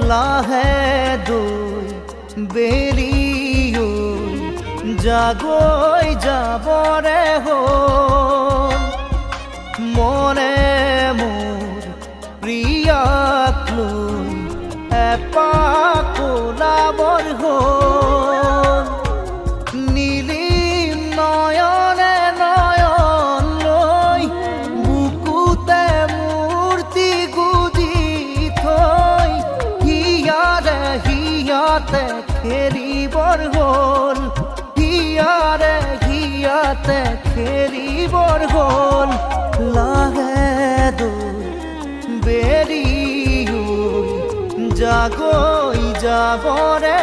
লাহে দই বেরিও জাগৈ যাবৰে হ'ল মনে মোৰ প্ৰিয়াক লৈ এপাক ওলাবৰ হ'ল নীলিম নয়নে নয়ন লৈ বুকুতে মূৰ্তি গুজি থৈ হিয়াতে খেলিবৰ হ'ল হিয়াতে খেলিবৰ হ'ল লাহে দৈ বেৰিও জাগৈ যাবৰে